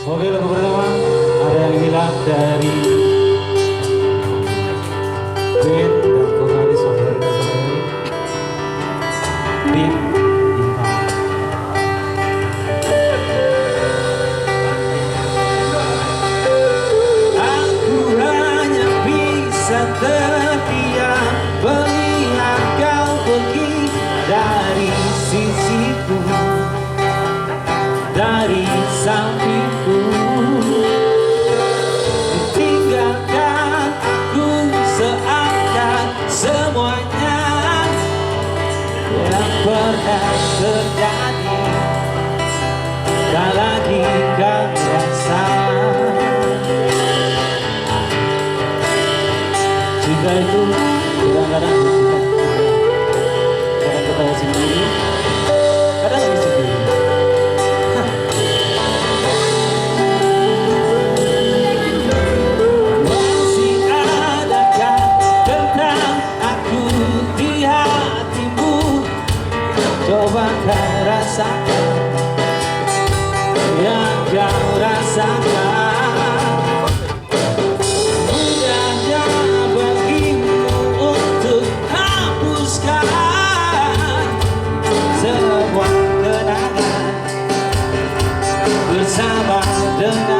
Oke, lagu pertama ada yang hilang dari band dan vokalis Saudara Saudari Din Intan. Aku hanya bisa terdiam melihat kau pergi dari sisiku, dari sampingku, tinggalkan aku seakan semuanya yang pernah terjadi tak lagi kau rasa. Cinta itu kadang-kadang kita tahu sendiri, kadang lagi sendiri. Masih adakah tentang aku di hatimu? Coba kau rasakan yang kau rasakan. Mudahnya bagimu untuk hapuskan semua kenangan bersama dengan